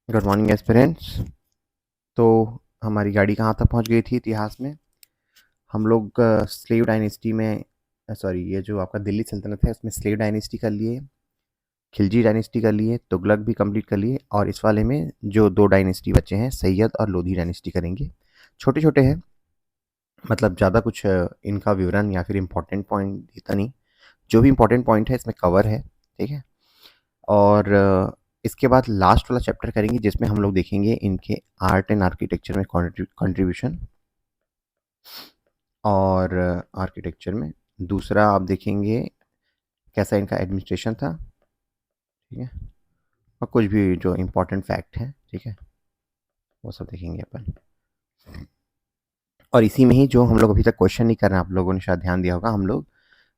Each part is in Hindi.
Good morning aspirants. तो हमारी गाड़ी कहाँ तक पहुँच गई थी इतिहास में। हम लोग स्लेव डायनेस्टी में, सॉरी, ये जो आपका दिल्ली सल्तनत है उसमें स्लेव डायनेस्टी कर लिए, खिलजी डायनेस्टी कर लिए, तुगलक भी कंप्लीट कर लिए, और इस वाले में जो दो डायनेस्टी बचे हैं सैयद और लोधी डायनेस्टी करेंगे। छोटे छोटे हैं, मतलब ज़्यादा कुछ इनका विवरण या फिर इम्पोर्टेंट पॉइंट इतना नहीं। जो भी इम्पोर्टेंट पॉइंट है इसमें कवर है, ठीक है। और इसके बाद लास्ट वाला चैप्टर करेंगे जिसमें हम लोग देखेंगे इनके आर्ट एंड आर्किटेक्चर में कंट्रीब्यूशन, और आर्किटेक्चर में दूसरा आप देखेंगे कैसा इनका एडमिनिस्ट्रेशन था, ठीक है। और कुछ भी जो इम्पोर्टेंट फैक्ट है, ठीक है, वो सब देखेंगे अपन। और इसी में ही जो हम लोग अभी तक क्वेश्चन नहीं कर रहे हैं, आप लोगों ने शायद ध्यान दिया होगा, हम लोग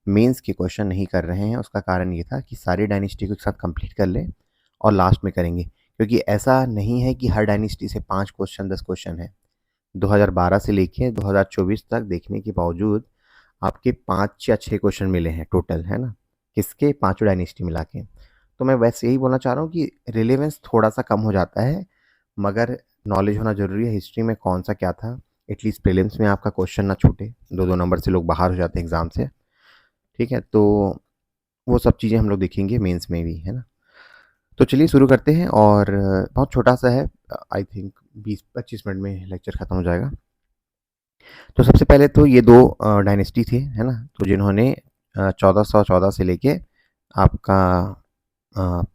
मेंस के क्वेश्चन नहीं कर रहे हैं। उसका कारण ये था कि सारी डायनेस्टी को एक साथ कंप्लीट कर लें और लास्ट में करेंगे, क्योंकि ऐसा नहीं है कि हर डायनेस्टी से 5 क्वेश्चन 10 क्वेश्चन है। 2012 से लेके 2024 तक देखने के बावजूद आपके 5 या 6 क्वेश्चन मिले हैं टोटल, है ना, किसके, पांचों डायनेस्टी मिला के। तो मैं वैसे यही बोलना चाह रहा हूँ कि रिलेवेंस थोड़ा सा कम हो जाता है, मगर नॉलेज होना जरूरी है हिस्ट्री में कौन सा क्या था। एटलीस्ट प्रीलिम्स में आपका क्वेश्चन ना छूटे, 2 2 नंबर से लोग बाहर हो जाते हैं एग्जाम से, ठीक है। तो वो सब चीज़ें हम लोग देखेंगे मेंस में भी, है ना। तो चलिए शुरू करते हैं, और बहुत छोटा सा है, आई थिंक 20-25 मिनट में लेक्चर ख़त्म हो जाएगा। तो सबसे पहले तो ये दो डायनेस्टी थे, है ना, तो जिन्होंने 1414 से लेके आपका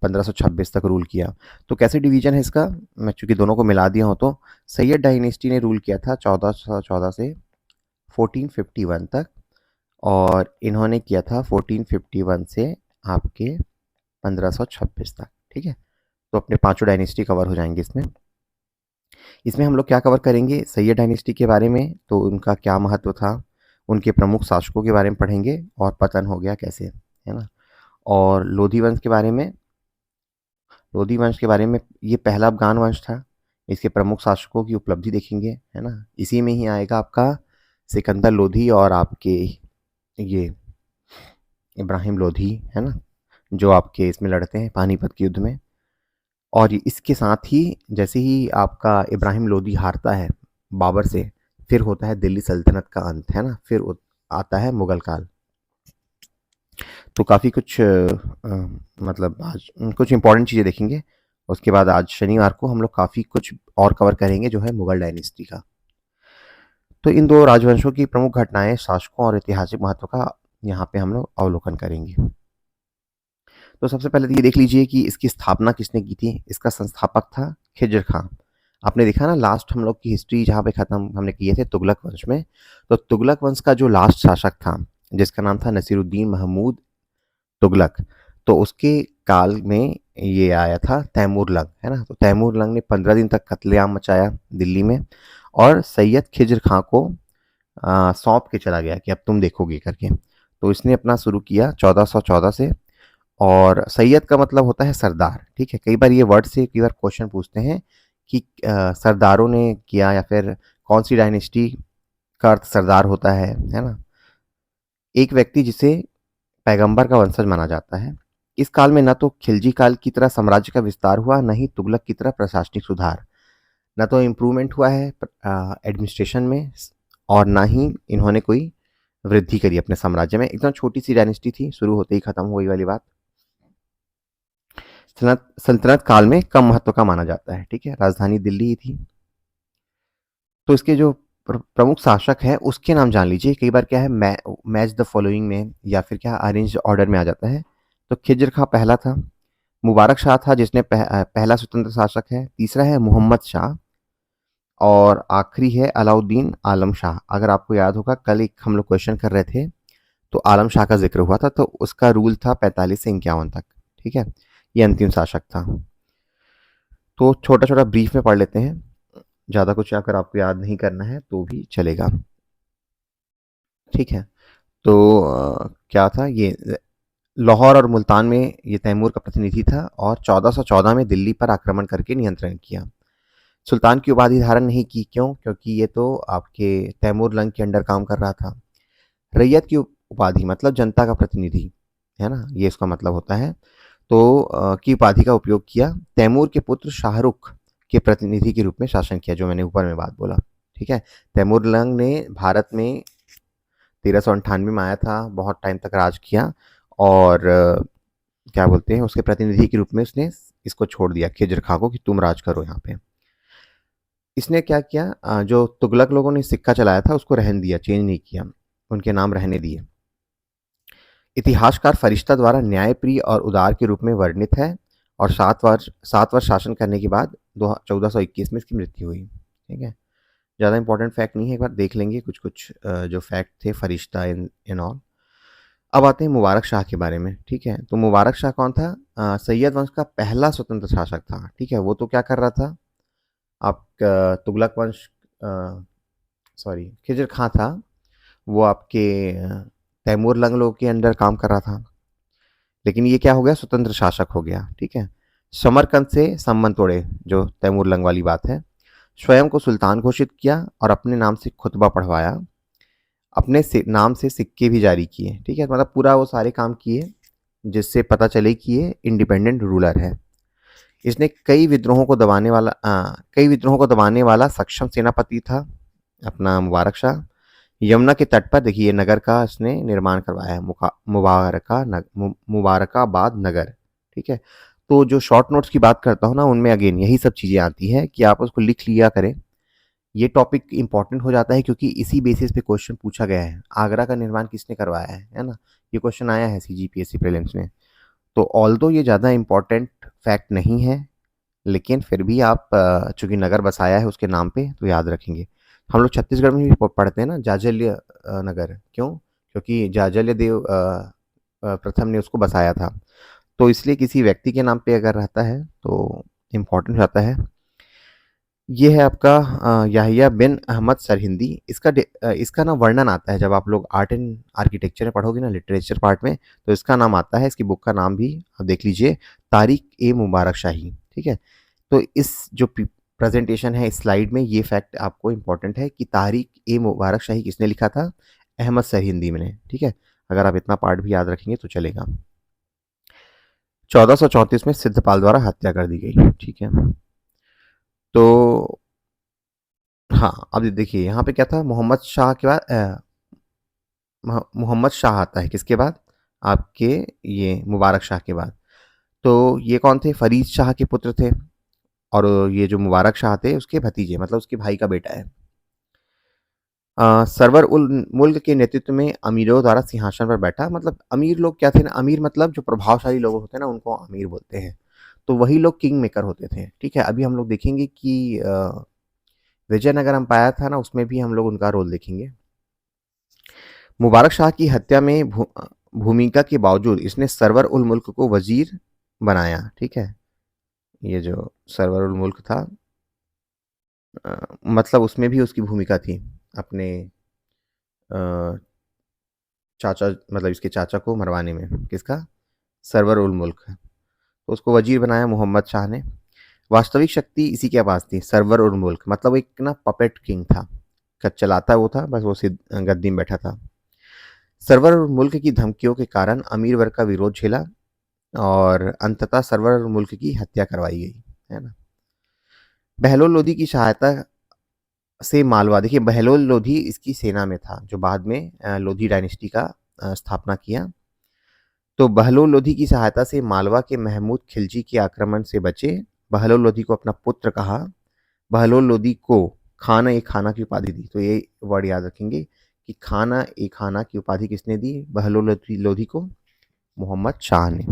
1526 तक रूल किया। तो कैसे डिवीजन है इसका, मैं चूंकि दोनों को मिला दिया हूँ, तो सैयद डायनेस्टी ने रूल किया था 1414 से 1451 तक, और इन्होंने किया था 1451 से आपके 1526 तक, ठीक है। तो अपने पांचों डायनेस्टी कवर हो जाएंगे इसमें। इसमें हम लोग क्या कवर करेंगे, सैयद डायनेस्टी के बारे में, तो उनका क्या महत्व था, उनके प्रमुख शासकों के बारे में पढ़ेंगे, और पतन हो गया कैसे, है ना। और लोधी वंश के बारे में, ये पहला अफगान वंश था। इसके प्रमुख शासकों की उपलब्धि देखेंगे, है ना। इसी में ही आएगा आपका सिकंदर लोधी और आपके ये इब्राहिम लोधी, है ना, जो आपके इसमें लड़ते हैं पानीपत के युद्ध में। और इसके साथ ही जैसे ही आपका इब्राहिम लोदी हारता है बाबर से, फिर होता है दिल्ली सल्तनत का अंत, है ना, फिर आता है मुगल काल। तो काफ़ी कुछ मतलब आज कुछ इंपॉर्टेंट चीज़ें देखेंगे। उसके बाद आज शनिवार को हम लोग काफ़ी कुछ और कवर करेंगे जो है मुगल डायनेस्टी का। तो इन दो राजवंशों की प्रमुख घटनाएं, शासकों और ऐतिहासिक महत्व का यहाँ पे हम लोग अवलोकन करेंगे। तो सबसे पहले तो ये देख लीजिए कि इसकी स्थापना किसने की थी। इसका संस्थापक था खिज्र खां। आपने देखा ना, लास्ट हम लोग की हिस्ट्री जहाँ पे खत्म हमने किए थे तुगलक वंश में, तो तुगलक वंश का जो लास्ट शासक था जिसका नाम था नसीरुद्दीन महमूद तुगलक, तो उसके काल में ये आया था तैमूर लंग, है ना। तो तैमूर लंग ने 15 दिन तक कत्लेआम मचाया दिल्ली में, और सैयद खिज्र खां को सौंप के चला गया कि अब तुम देखोगे करके। तो इसने अपना शुरू किया 1414 से। और सैयद का मतलब होता है सरदार, ठीक है। कई बार ये वर्ड से कई बार क्वेश्चन पूछते हैं कि सरदारों ने किया, या फिर कौन सी डायनेस्टी का अर्थ सरदार होता है ना। एक व्यक्ति जिसे पैगंबर का वंशज माना जाता है। इस काल में न तो खिलजी काल की तरह साम्राज्य का विस्तार हुआ, न ही तुगलक की तरह प्रशासनिक सुधार, न तो इम्प्रूवमेंट हुआ है एडमिनिस्ट्रेशन में, और ना ही इन्होंने कोई वृद्धि करी अपने साम्राज्य में। एकदम छोटी सी डायनेस्टी थी, शुरू होते ही खत्म हुई वाली बात। सल्तनत काल में कम महत्व का माना जाता है, ठीक है। राजधानी दिल्ली ही थी। तो इसके जो प्रमुख शासक है उसके नाम जान लीजिए। कई बार क्या है, मैच द फॉलोइंग में या फिर क्या अरेंज ऑर्डर में आ जाता है। तो खिज्र खां पहला था। मुबारक शाह था जिसने पहला स्वतंत्र शासक है। तीसरा है मोहम्मद शाह, और आखिरी है अलाउद्दीन आलम शाह। अगर आपको याद होगा, कल एक हम लोग क्वेश्चन कर रहे थे तो आलम शाह का जिक्र हुआ था, तो उसका रूल था 45 से 51 तक, ठीक है। ये अंतिम शासक था। तो छोटा छोटा ब्रीफ में पढ़ लेते हैं, ज़्यादा कुछ अगर आपको याद नहीं करना है तो भी चलेगा, ठीक है। तो क्या था ये, लाहौर और मुल्तान में ये तैमूर का प्रतिनिधि था, और 1414 में दिल्ली पर आक्रमण करके नियंत्रण किया। सुल्तान की उपाधि धारण नहीं की, क्यों, क्योंकि ये तो आपके तैमूर लंग के अंडर काम कर रहा था। रैयत की उपाधि मतलब जनता का प्रतिनिधि, है ना, ये इसका मतलब होता है। तो की उपाधि का उपयोग किया। तैमूर के पुत्र शाहरुख के प्रतिनिधि के रूप में शासन किया, जो मैंने ऊपर में बात बोला। ठीक है, तैमूरलंग ने भारत में 1398 में आया था, बहुत टाइम तक राज किया, और क्या बोलते हैं, उसके प्रतिनिधि के रूप में उसने इसको छोड़ दिया खिज्र खां को कि तुम राज करो यहाँ पे। इसने क्या किया, जो तुगलक लोगों ने सिक्का चलाया था उसको रहने दिया, चेंज नहीं किया, उनके नाम रहने दिए। इतिहासकार फरिश्ता द्वारा न्यायप्रिय और उदार के रूप में वर्णित है, और 7 वर्ष शासन करने के बाद 1421 में इसकी मृत्यु हुई। ठीक है, ज़्यादा इंपॉर्टेंट फैक्ट नहीं है, एक बार देख लेंगे कुछ कुछ जो फैक्ट थे फरिश्ता इन ऑल। अब आते हैं मुबारक शाह के बारे में। ठीक है, तो मुबारक शाह कौन था? सैयद वंश का पहला स्वतंत्र शासक था। ठीक है, वो तो क्या कर रहा था, आप तुगलक वंश, सॉरी खिज्र खां था, वो आपके तैमूर लंग लोग के अंडर काम कर रहा था, लेकिन ये क्या हो गया, स्वतंत्र शासक हो गया। ठीक है, समरकंद से संबंध तोड़े, जो तैमूर लंग वाली बात है, स्वयं को सुल्तान घोषित किया और अपने नाम से खुतबा पढ़वाया, अपने नाम से सिक्के भी जारी किए। ठीक है, मतलब पूरा वो सारे काम किए जिससे पता चले कि ये इंडिपेंडेंट रूलर है। इसने कई विद्रोहों को दबाने वाला सक्षम सेनापति था अपना मुबारक शाह। यमुना के तट पर देखिए नगर का इसने निर्माण करवाया है, मुबारकाबाद नगर। ठीक है, तो जो शॉर्ट नोट्स की बात करता हूँ ना, उनमें अगेन यही सब चीज़ें आती हैं कि आप उसको लिख लिया करें। ये टॉपिक इंपॉर्टेंट हो जाता है क्योंकि इसी बेसिस पे क्वेश्चन पूछा गया है, आगरा का निर्माण किसने करवाया है ना, ये क्वेश्चन आया है CGPSC प्रीलिम्स में। तो ऑल्दो ये ज़्यादा इंपॉर्टेंट फैक्ट नहीं है, लेकिन फिर भी आप चूंकि नगर बसाया है उसके नाम पे तो याद रखेंगे। हम लोग छत्तीसगढ़ में भी पढ़ते हैं ना जाजल्य नगर, क्यों? क्योंकि जाजल्य देव प्रथम ने उसको बसाया था, तो इसलिए किसी व्यक्ति के नाम पे अगर रहता है तो इम्पोर्टेंट हो जाता है। ये है आपका याहिया बिन अहमद सरहिंदी। इसका ना वर्णन आता है जब आप लोग आर्ट एंड आर्किटेक्चर में पढ़ोगे ना, लिटरेचर पार्ट में, तो इसका नाम आता है, इसकी बुक का नाम भी आप देख लीजिए, तारिक ए मुबारक शाही। ठीक है, तो इस जो प्रेजेंटेशन है इस स्लाइड में, ये फैक्ट आपको इंपॉर्टेंट है कि तारिक ए मुबारक शाही किसने लिखा था? अहमद सरहिंदी ने। ठीक है, अगर आप इतना पार्ट भी याद रखेंगे तो चलेगा। 1434 में सिद्धपाल द्वारा हत्या कर दी गई। ठीक है, तो हाँ, अब देखिए यहाँ पे क्या था, मोहम्मद शाह के बाद मोहम्मद शाह आता है किसके बाद? आपके ये मुबारक शाह के बाद। तो ये कौन थे? फरीद शाह के पुत्र थे, और ये जो मुबारक शाह थे उसके भतीजे, मतलब उसके भाई का बेटा है। सरवर उल मुल्क के नेतृत्व में अमीरों द्वारा सिंहासन पर बैठा, मतलब अमीर लोग क्या थे ना, अमीर मतलब जो प्रभावशाली लोग होते हैं ना उनको अमीर बोलते हैं, तो वही लोग किंग मेकर होते थे। ठीक है, अभी हम लोग देखेंगे कि विजयनगर एम्पायर था ना, उसमें भी हम लोग उनका रोल देखेंगे। मुबारक शाह की हत्या में भूमिका के बावजूद इसने सरवर उल मुल्क को वजीर बनाया। ठीक है, ये जो सरवर उल मुल्क था, मतलब उसमें भी उसकी भूमिका थी, अपने चाचा, मतलब इसके चाचा को मरवाने में, किसका? सरवर उल मुल्क, तो उसको वजीर बनाया मोहम्मद शाह ने। वास्तविक शक्ति इसी के पास थी, सरवर उल मुल्क मतलब एक ना पपेट किंग था, चलाता वो था, बस वो गद्दी में बैठा था। सरवर उल मुल्क की धमकियों के कारण अमीर वर्ग का विरोध झेला, और अंततः सरवर उल मुल्क की हत्या करवाई गई, है ना। बहलोल लोधी की सहायता से मालवा, देखिए बहलोल लोधी इसकी सेना में था, जो बाद में लोधी डायनेस्टी का स्थापना किया। तो बहलोल लोधी की सहायता से मालवा के महमूद खिलजी के आक्रमण से बचे। बहलोल लोधी को अपना पुत्र कहा। बहलोल लोधी को खाना ए खाना की उपाधि दी, तो ये वर्ड याद रखेंगे कि खाना ए खाना की उपाधि किसने दी? बहलोल लोधी को मोहम्मद शाह ने,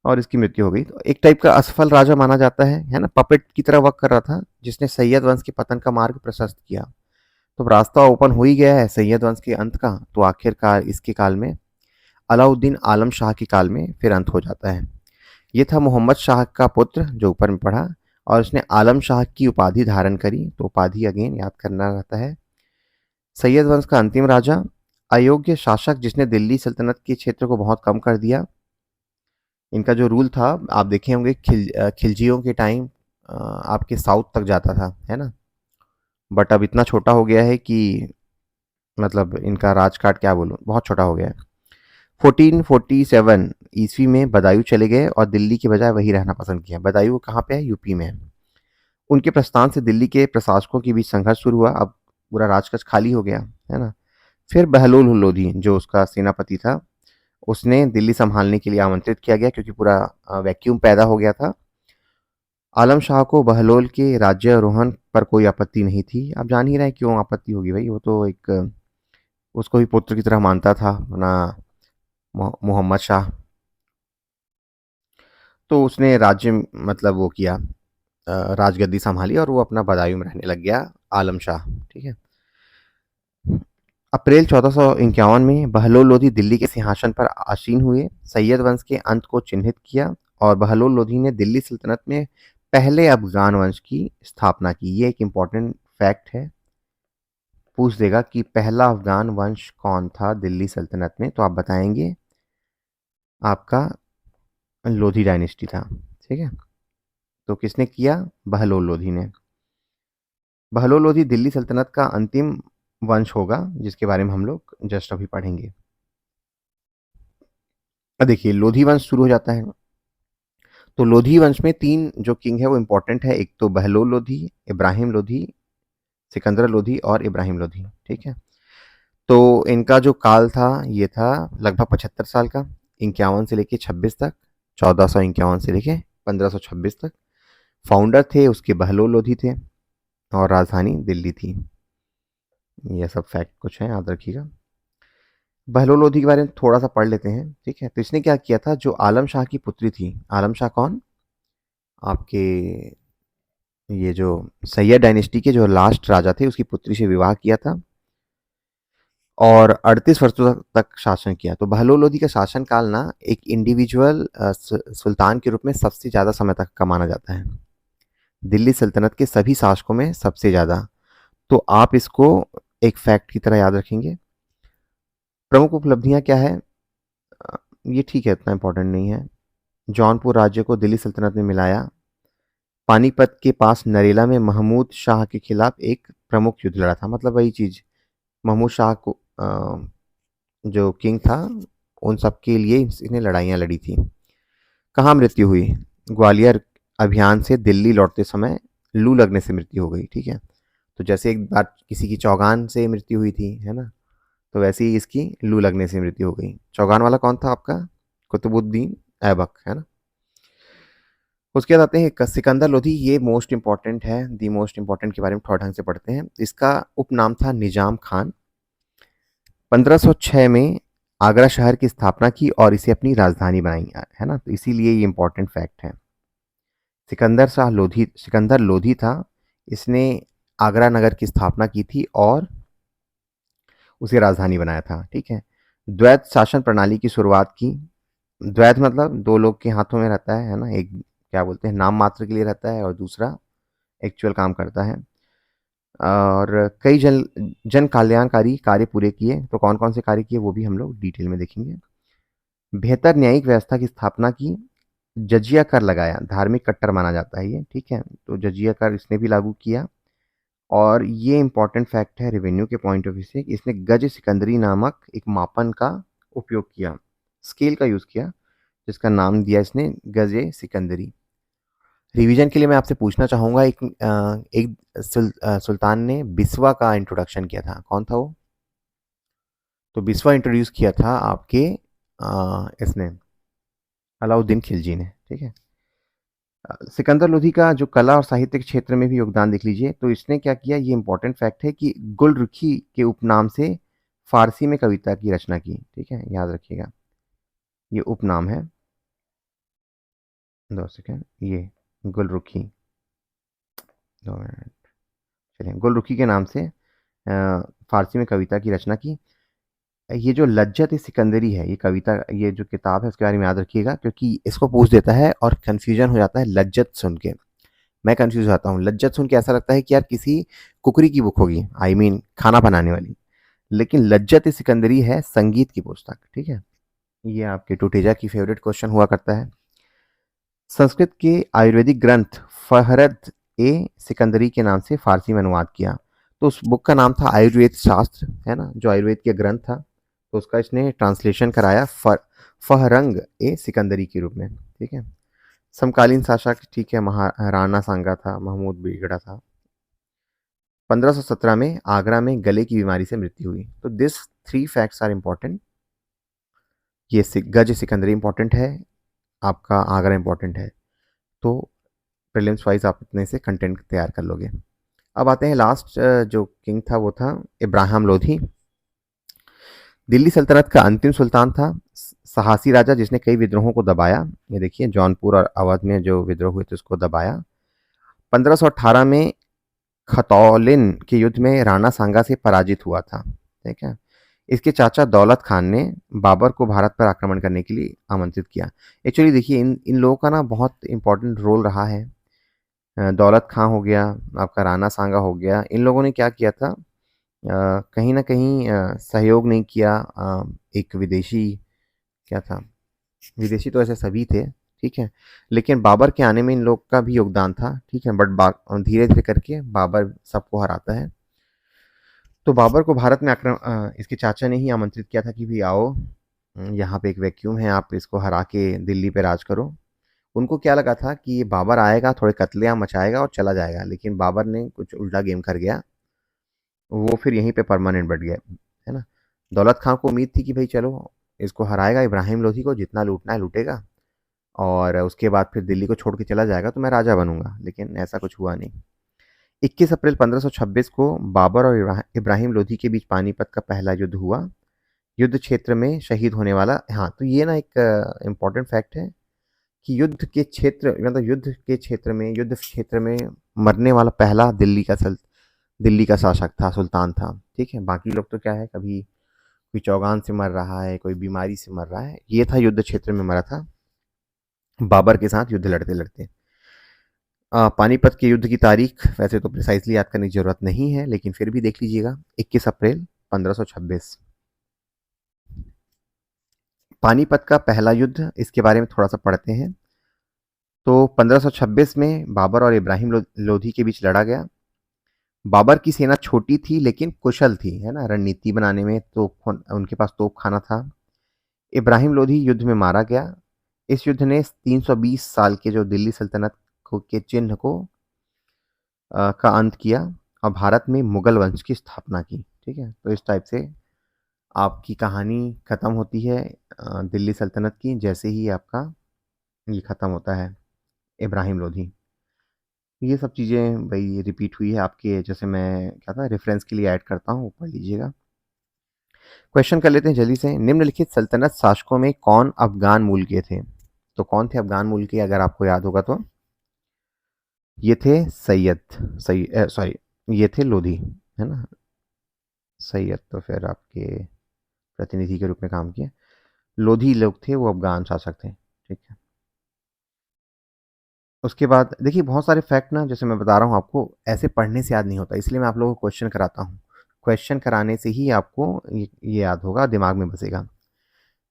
और इसकी मृत्यु हो गई। तो एक टाइप का असफल राजा माना जाता है ना, पपेट की तरह वर्क कर रहा था, जिसने सैयद वंश के पतन का मार्ग प्रशस्त किया। तो रास्ता ओपन हो ही गया है सैयद वंश के अंत का, तो आखिरकार इसके काल में, अलाउद्दीन आलम शाह के काल में फिर अंत हो जाता है। ये था मोहम्मद शाह का पुत्र जो ऊपर में पढ़ा, और उसने आलम शाह की उपाधि धारण करी। तो उपाधि अगेन याद करना रहता है। सैयद वंश का अंतिम राजा, अयोग्य शासक जिसने दिल्ली सल्तनत के क्षेत्र को बहुत कम कर दिया। इनका जो रूल था आप देखे होंगे, खिलजियों के टाइम आपके साउथ तक जाता था, है ना, बट अब इतना छोटा हो गया है कि मतलब इनका राजकाट क्या बोलूँ, बहुत छोटा हो गया है। 1447 ईस्वी में बदायूं चले गए और दिल्ली के बजाय वहीं रहना पसंद किया। बदायूं कहाँ पे है? यूपी में है। उनके प्रस्थान से दिल्ली के प्रशासकों के बीच संघर्ष शुरू हुआ। अब पूरा राजकक्ष खाली हो गया, है ना। फिर बहलोल लोधी जो उसका सेनापति था, उसने दिल्ली संभालने के लिए आमंत्रित किया गया, क्योंकि पूरा वैक्यूम पैदा हो गया था। आलम शाह को बहलोल के राज्यारोहण पर कोई आपत्ति नहीं थी। आप जान ही रहे हैं क्यों आपत्ति होगी भाई, वो तो एक उसको भी पुत्र की तरह मानता था ना, मोहम्मद शाह। तो उसने राज्य मतलब वो किया, राजगद्दी संभाली और वो अपना बदायूं में रहने लग गया, आलम शाह। ठीक है। अप्रैल 1451 में बहलोल लोधी दिल्ली के सिंहासन पर आसीन हुए, सैयद वंश के अंत को चिन्हित किया और बहलोल लोधी ने दिल्ली सल्तनत में पहले अफगान वंश की स्थापना की। ये एक इम्पॉर्टेंट फैक्ट है, पूछ देगा कि पहला अफगान वंश कौन था दिल्ली सल्तनत में, तो आप बताएंगे आपका लोधी डायनेस्टी था। ठीक है। तो किसने किया? बहलोल लोधी ने। बहलोल लोधी दिल्ली सल्तनत का अंतिम वंश होगा, जिसके बारे में हम लोग जस्ट अभी पढ़ेंगे। अब देखिए लोधी वंश शुरू हो जाता है। तो लोधी वंश में 3 जो किंग है वो इंपॉर्टेंट है। एक तो बहलोल लोधी, इब्राहिम लोधी, सिकंदर लोधी और इब्राहिम लोधी। ठीक है। तो इनका जो काल था ये था लगभग 75 साल का, 51 से लेके 26 तक, 1451 से लेके 1526 तक। फाउंडर थे उसके बहलोल लोधी थे और राजधानी दिल्ली थी। ये सब फैक्ट कुछ है, याद रखिएगा। बहलोल लोधी के बारे में थोड़ा सा पढ़ लेते हैं। ठीक है। तो इसने क्या किया था, जो आलम शाह की पुत्री थी, आलम शाह कौन? आपके ये जो सैयद डायनेस्टी के जो लास्ट राजा थे, उसकी पुत्री से विवाह किया था और 38 वर्षों तक शासन किया। तो बहलोल लोधी का शासन काल ना एक इंडिविजुअल सुल्तान के रूप में सबसे ज़्यादा समय तक का माना जाता है, दिल्ली सल्तनत के सभी शासकों में सबसे ज़्यादा। तो आप इसको एक फैक्ट की तरह याद रखेंगे। प्रमुख उपलब्धियां क्या है, ये ठीक है, इतना इंपॉर्टेंट नहीं है। जौनपुर राज्य को दिल्ली सल्तनत में मिलाया। पानीपत के पास नरेला में महमूद शाह के खिलाफ एक प्रमुख युद्ध लड़ा था। मतलब वही चीज़, महमूद शाह को जो किंग था, उन सब के लिए इसने लड़ाइयाँ लड़ी थी। कहाँ मृत्यु हुई? ग्वालियर अभियान से दिल्ली लौटते समय लू लगने से मृत्यु हो गई। ठीक है। तो जैसे एक बार किसी की चौगान से मृत्यु हुई थी, है ना, तो वैसे ही इसकी लू लगने से मृत्यु हो गई। चौगान वाला कौन था आपका? कुतुबुद्दीन ऐबक, है ना। उसके बाद आते हैं सिकंदर लोधी। ये मोस्ट इंपॉर्टेंट है, दी मोस्ट इंपॉर्टेंट के बारे में थोड़ा ढंग से पढ़ते हैं। इसका उपनाम था निजाम खान। 1506 में आगरा शहर की स्थापना की और इसे अपनी राजधानी बनाई, है ना। तो इसीलिए ये इंपॉर्टेंट फैक्ट है। सिकंदर लोधी था, इसने आगरा नगर की स्थापना की थी और उसे राजधानी बनाया था। ठीक है। द्वैत शासन प्रणाली की शुरुआत की। द्वैत मतलब 2 लोग के हाथों में रहता है ना। एक क्या बोलते हैं, नाम मात्र के लिए रहता है और दूसरा एक्चुअल काम करता है। और कई जन कल्याणकारी कार्य पूरे किए। तो कौन कौन से कार्य किए वो भी हम लोग डिटेल में देखेंगे। बेहतर न्यायिक व्यवस्था की स्थापना की। जजिया कर लगाया, धार्मिक कट्टर माना जाता है ये। ठीक है। तो जजिया कर इसने भी लागू किया। और ये इंपॉर्टेंट फैक्ट है रेवेन्यू के पॉइंट ऑफ व्यू से, इसने गज सिकंदरी नामक एक मापन का उपयोग किया, स्केल का यूज़ किया, जिसका नाम दिया इसने गजे सिकंदरी। रिवीजन के लिए मैं आपसे पूछना चाहूँगा, एक सुल्तान ने बिस्वा का इंट्रोडक्शन किया था, कौन था वो? तो बिस्वा इंट्रोड्यूस किया था आपके इसने अलाउद्दीन खिलजी ने। ठीक है। सिकंदर लोधी का जो कला और साहित्य के क्षेत्र में भी योगदान देख लीजिए। तो इसने क्या किया, ये इंपॉर्टेंट फैक्ट है कि गुलरुखी के उपनाम से फारसी में कविता की रचना की। ठीक है, याद रखिएगा, ये उपनाम है। 2 सेकेंड, ये गुलरुखी, 2 मिनट, चलिए, गुलरुखी के नाम से फारसी में कविता की रचना की। ये जो लज्जत सिकंदरी है, ये कविता, ये जो किताब है, उसके बारे में याद रखिएगा, क्योंकि इसको पूछ देता है और कंफ्यूजन हो जाता है लज्जत सुन के। मैं कंफ्यूज हो जाता हूँ, लज्जत सुन के ऐसा लगता है कि यार किसी कुकरी की बुक होगी, आई मीन खाना बनाने वाली। लेकिन लज्जत सिकंदरी है संगीत की पुस्तक। ठीक है। ये आपके टूटेजा की फेवरेट क्वेश्चन हुआ करता है। संस्कृत के आयुर्वेदिक ग्रंथ फहरद ए सिकंदरी के नाम से फारसी में अनुवाद किया। तो उस बुक का नाम था आयुर्वेद शास्त्र, है ना, जो आयुर्वेद के ग्रंथ था। तो उसका इसने ट्रांसलेशन कराया फहरंग ए सिकंदरी के रूप में। ठीक है। समकालीन शासक, ठीक है, महाराणा सांगा था, महमूद बेगड़ा था। 1517 में आगरा में गले की बीमारी से मृत्यु हुई। तो this three facts are important. ये गज सिकंदरी इंपॉर्टेंट है, आपका आगरा इंपॉर्टेंट है। तो प्रीलिम्स वाइज आप इतने से कंटेंट तैयार कर लोगे। अब आते हैं लास्ट, जो किंग था वो था इब्राहिम लोधी। दिल्ली सल्तनत का अंतिम सुल्तान था, साहसी राजा जिसने कई विद्रोहों को दबाया। ये देखिए जौनपुर और अवध में जो विद्रोह हुए थे उसको दबाया। 1518 में खतौलिन के युद्ध में राणा सांगा से पराजित हुआ था। ठीक है। इसके चाचा दौलत खान ने बाबर को भारत पर आक्रमण करने के लिए आमंत्रित किया। एक्चुअली देखिए इन इन लोगों का ना बहुत इंपॉर्टेंट रोल रहा है। दौलत खां हो गया, आपका राणा सांगा हो गया, इन लोगों ने क्या किया था, कहीं ना कहीं सहयोग नहीं किया। एक विदेशी क्या था, विदेशी तो ऐसे सभी थे, ठीक है, लेकिन बाबर के आने में इन लोग का भी योगदान था। ठीक है, बट धीरे धीरे करके बाबर सबको हराता है। तो बाबर को भारत में आक्रमण, इसके चाचा ने ही आमंत्रित किया था कि भी आओ, यहाँ पे एक वैक्यूम है, आप इसको हरा के दिल्ली पे राज करो। उनको क्या लगा था कि ये बाबर आएगा, थोड़े कत्लेआम मचाएगा और चला जाएगा, लेकिन बाबर ने कुछ उल्टा गेम कर गया। वो फिर यहीं पे परमानेंट बैठ गया, है ना। दौलत खां को उम्मीद थी कि भाई चलो इसको हराएगा, इब्राहिम लोधी को जितना लूटना है लूटेगा, और उसके बाद फिर दिल्ली को छोड़ के चला जाएगा तो मैं राजा बनूंगा, लेकिन ऐसा कुछ हुआ नहीं। 21 अप्रैल 1526 को बाबर और इब्राहिम लोधी के बीच पानीपत का पहला युद्ध हुआ। युद्ध क्षेत्र में शहीद होने वाला, हाँ तो ये ना एक इम्पॉर्टेंट फैक्ट है कि युद्ध क्षेत्र में मरने वाला पहला दिल्ली का शासक था, सुल्तान था। ठीक है, बाकी लोग तो क्या है, कभी कोई चौगान से मर रहा है, कोई बीमारी से मर रहा है, ये था युद्ध क्षेत्र में मरा था बाबर के साथ युद्ध लड़ते लड़ते। पानीपत के युद्ध की तारीख वैसे तो प्रिसाइजली याद करने की जरूरत नहीं है, लेकिन फिर भी देख लीजिएगा, 21 अप्रैल 1526। पानीपत का पहला युद्ध, इसके बारे में थोड़ा सा पढ़ते हैं। तो 1526 में बाबर और इब्राहिम लोधी के बीच लड़ा गया। बाबर की सेना छोटी थी लेकिन कुशल थी, है ना, रणनीति बनाने में, तो उनके पास तोप खाना था। इब्राहिम लोधी युद्ध में मारा गया। इस युद्ध ने 320 साल के जो दिल्ली सल्तनत के चिन्ह का अंत किया और भारत में मुगल वंश की स्थापना की। ठीक है, तो इस टाइप से आपकी कहानी खत्म होती है दिल्ली सल्तनत की, जैसे ही आपका ये खत्म होता है इब्राहिम लोधी। ये सब चीज़ें भाई रिपीट हुई है आपके, जैसे मैं क्या था रेफरेंस के लिए ऐड करता हूँ, पढ़ लीजिएगा। क्वेश्चन कर लेते हैं जल्दी से। निम्नलिखित सल्तनत शासकों में कौन अफगान मूल के थे? तो कौन थे अफगान मूल के, अगर आपको याद होगा तो? ये थे सॉरी, ये थे लोधी, है ना। सैयद तो फिर आपके प्रतिनिधि के रूप में काम किए। लोधी लोग थे, वो अफगान शासक थे। ठीक है। उसके बाद देखिए बहुत सारे फैक्ट ना, जैसे मैं बता रहा हूँ आपको, ऐसे पढ़ने से याद नहीं होता, इसलिए मैं आप लोगों को क्वेश्चन कराता हूँ। क्वेश्चन कराने से ही आपको ये याद होगा, दिमाग में बसेगा।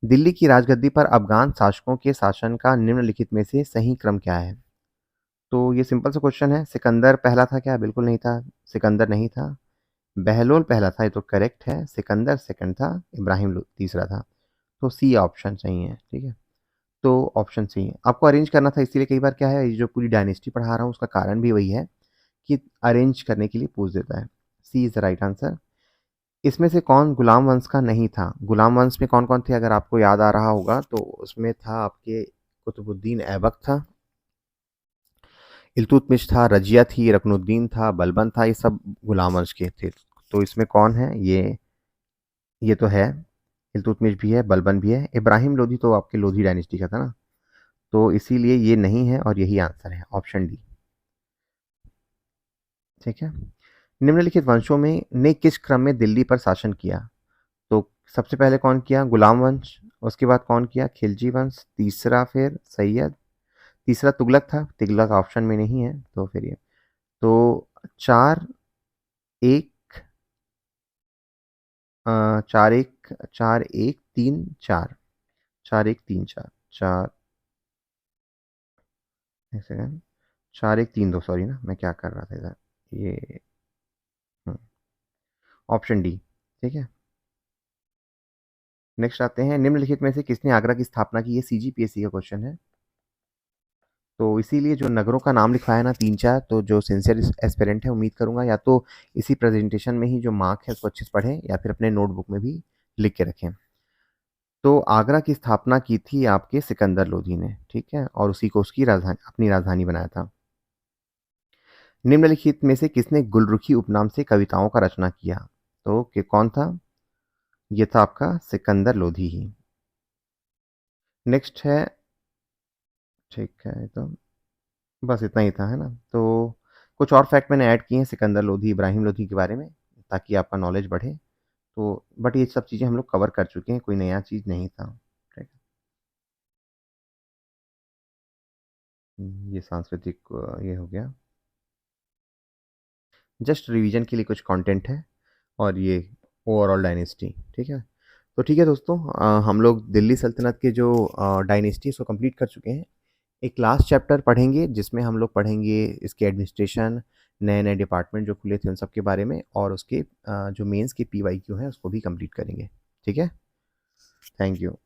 दिल्ली की राजगद्दी पर अफगान शासकों के शासन का निम्नलिखित में से सही क्रम क्या है? तो ये सिंपल सा क्वेश्चन है। सिकंदर पहला था क्या? बिल्कुल नहीं था, सिकंदर नहीं था। बहलोल पहला था, ये तो करेक्ट है। सिकंदर सेकंड था, इब्राहिम तीसरा था। तो सी ऑप्शन सही है। ठीक है, तो ऑप्शन सी है। आपको अरेंज करना था, इसीलिए कई बार क्या है, ये जो पूरी डायनेस्टी पढ़ा रहा हूँ उसका कारण भी वही है कि अरेंज करने के लिए पूछ देता है। सी इज द राइट आंसर। इसमें से कौन गुलाम वंश का नहीं था? गुलाम वंश में कौन कौन थे, अगर आपको याद आ रहा होगा तो उसमें था आपके कुतुबुद्दीन ऐबक था, इल्तुतमिश था, रजिया थी, रकनुद्दीन था, बलबन था, ये सब गुलाम वंश के थे। तो इसमें कौन है? ये तो है, इल्तुतमिश भी है, बलबन भी है। इब्राहिम लोधी तो आपके लोधी डायनेस्टी का था ना, तो इसीलिए ये नहीं है और यही आंसर है, ऑप्शन डी। ठीक है। निम्नलिखित वंशों में ने किस क्रम में दिल्ली पर शासन किया? तो सबसे पहले कौन किया? गुलाम वंश। उसके बाद कौन किया? खिलजी वंश। तीसरा फिर सैयद। तीसरा तुगलक था, तुगलक ऑप्शन में नहीं है, तो फिर ये। तो चार एक, चार एक तीन चार, चार एक तीन चार, चार, एक सेकंड, चार एक तीन दो, सॉरी ना, मैं क्या कर रहा था इधर, ये ऑप्शन डी। ठीक है। नेक्स्ट आते हैं, निम्नलिखित में से किसने आगरा की स्थापना की? ये सीजीपीएससी का क्वेश्चन है। तो इसीलिए जो नगरों का नाम लिखवाया है ना 3-4, तो जो सिंसियर एस्पिरेंट है उम्मीद करूँगा या तो इसी प्रेजेंटेशन में ही जो मार्क है उसको अच्छे से पढ़ें या फिर अपने नोटबुक में भी लिख के रखें। तो आगरा की स्थापना की थी आपके सिकंदर लोधी ने, ठीक है? और उसी को उसकी राजधानी अपनी राजधानी बनाया था। निम्नलिखित में से किसने गुलरुखी उपनाम से कविताओं का रचना किया? तो कि कौन था? ये था आपका सिकंदर लोधी ही। नेक्स्ट है, ठीक है, तो बस इतना ही था, है ना? तो कुछ और फैक्ट मैंने ऐड किए हैं सिकंदर लोधी, इब्राहिम लोधी के बारे में, ताकि आपका नॉलेज बढ़े। तो बट ये सब चीज़ें हम लोग कवर कर चुके हैं, कोई नया चीज़ नहीं था। ठीक है। ये सांस्कृतिक ये हो गया। जस्ट रिवीजन के लिए कुछ कंटेंट है और ये ओवरऑल डायनेस्टी, ठीक है। तो ठीक है दोस्तों, हम लोग दिल्ली सल्तनत के जो डायनेस्टी उसको कंप्लीट कर चुके हैं। एक लास्ट चैप्टर पढ़ेंगे जिसमें हम लोग पढ़ेंगे इसके एडमिनिस्ट्रेशन, नए नए डिपार्टमेंट जो खुले थे उन सब के बारे में, और उसके जो मेंस के PYQ हैं उसको भी कंप्लीट करेंगे। ठीक है, थैंक यू।